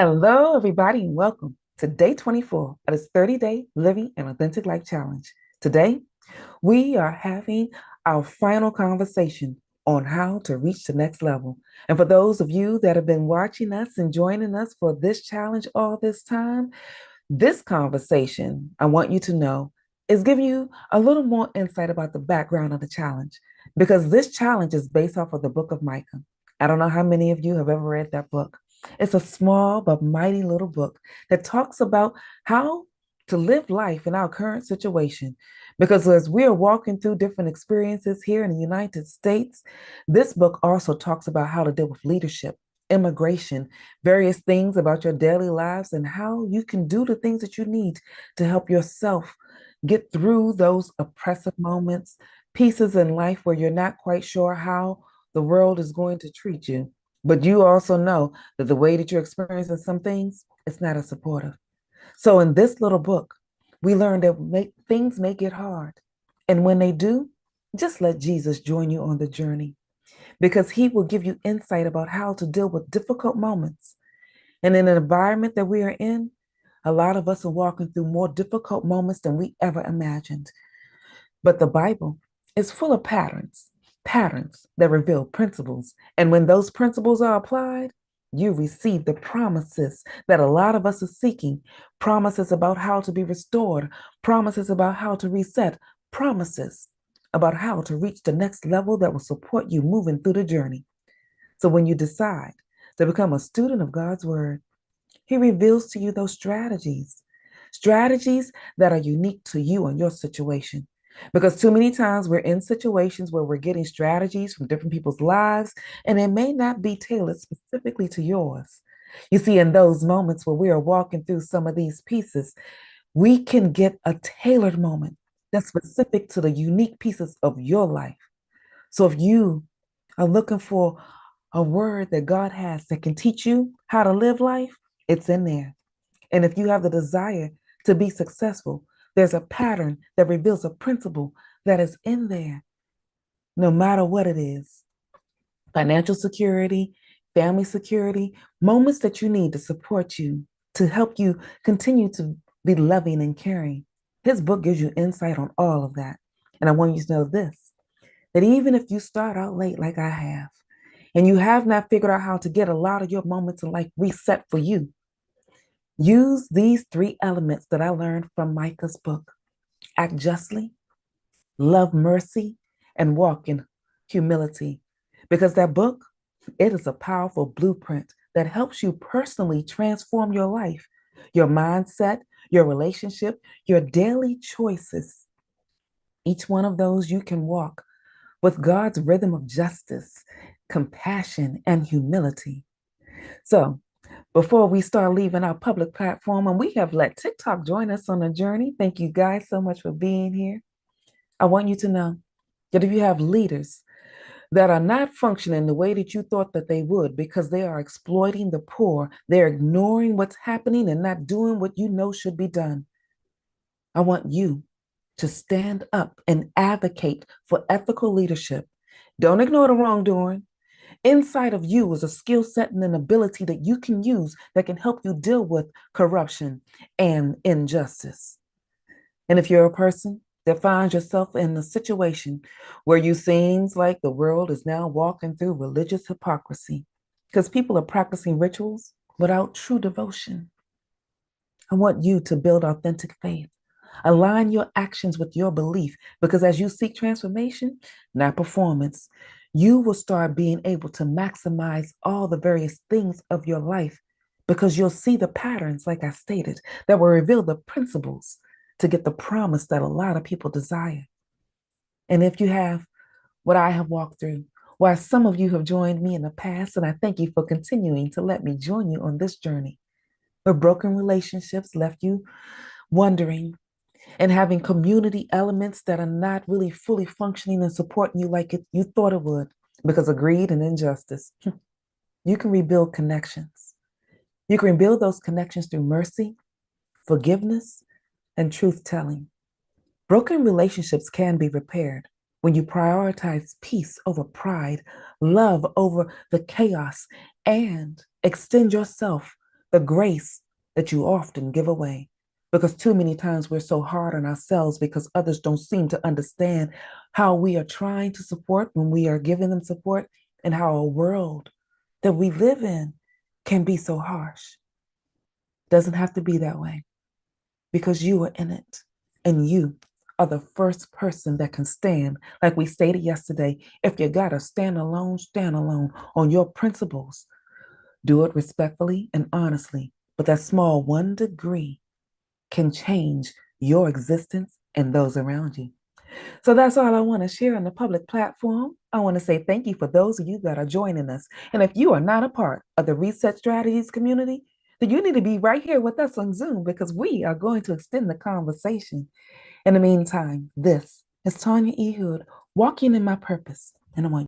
Hello, everybody, and welcome to day 24 of this 30-day Living an Authentic Life Challenge. Today, we are having our final conversation on how to reach the next level. And for those of you that have been watching us and joining us for this challenge all this time, this conversation, I want you to know, is giving you a little more insight about the background of the challenge because this challenge is based off of the book of Micah. I don't know how many of you have ever read that book. It's a small but mighty little book that talks about how to live life in our current situation. Because as we are walking through different experiences here in the United States, this book also talks about how to deal with leadership, immigration, various things about your daily lives, and how you can do the things that you need to help yourself get through those oppressive moments, pieces in life where you're not quite sure how the world is going to treat you. But you also know that the way that you're experiencing some things, it's not as supportive. So in this little book, we learn that things may get hard. And when they do, just let Jesus join you on the journey because he will give you insight about how to deal with difficult moments. And in an environment that we are in, a lot of us are walking through more difficult moments than we ever imagined. But the Bible is full of patterns that reveal principles. And when those principles are applied, you receive the promises that a lot of us are seeking, promises about how to be restored, promises about how to reset, promises about how to reach the next level that will support you moving through the journey. So when you decide to become a student of God's word, he reveals to you those strategies that are unique to you and your situation. Because too many times we're in situations where we're getting strategies from different people's lives, and it may not be tailored specifically to yours. You see, in those moments where we are walking through some of these pieces, we can get a tailored moment that's specific to the unique pieces of your life. So if you are looking for a word that God has that can teach you how to live life, it's in there. And if you have the desire to be successful, there's a pattern that reveals a principle that is in there, no matter what it is. Financial security, family security, moments that you need to support you, to help you continue to be loving and caring. His book gives you insight on all of that. And I want you to know this, that even if you start out late like I have, and you have not figured out how to get a lot of your moments in life reset for you, use these three elements that I learned from Micah's book: act justly, love mercy, and walk in humility. Because that book, it is a powerful blueprint that helps you personally transform your life, your mindset, your relationship, your daily choices. Each one of those you can walk with God's rhythm of justice, compassion, and humility. So, before we start leaving our public platform, and we have let TikTok join us on the journey, thank you guys so much for being here. I want you to know that if you have leaders that are not functioning the way that you thought that they would because they are exploiting the poor, they're ignoring what's happening and not doing what you know should be done, I want you to stand up and advocate for ethical leadership. Don't ignore the wrongdoing. Inside of you is a skill set and an ability that you can use that can help you deal with corruption and injustice. And if you're a person that finds yourself in a situation where you seems like the world is now walking through religious hypocrisy because people are practicing rituals without true devotion, I want you to build authentic faith. Align your actions with your belief because as you seek transformation, not performance, you will start being able to maximize all the various things of your life because you'll see the patterns, like I stated, that will reveal the principles to get the promise that a lot of people desire. And if you have what I have walked through, why some of you have joined me in the past, and I thank you for continuing to let me join you on this journey, where broken relationships left you wondering and having community elements that are not really fully functioning and supporting you like you thought it would because of greed and injustice. You can rebuild connections. You can rebuild those connections through mercy, forgiveness, and truth telling. Broken relationships can be repaired when you prioritize peace over pride, love over the chaos, and extend yourself the grace that you often give away. Because too many times we're so hard on ourselves because others don't seem to understand how we are trying to support when we are giving them support, and how a world that we live in can be so harsh. Doesn't have to be that way because you are in it, and you are the first person that can stand. Like we stated yesterday, if you got to stand alone on your principles. Do it respectfully and honestly, but that small 1 degree can change your existence and those around you. So that's all I want to share on the public platform. I want to say thank you for those of you that are joining us. And if you are not a part of the Reset Strategies community, then you need to be right here with us on Zoom because we are going to extend the conversation. In the meantime, this is Tanya E. Hood walking in my purpose, and I want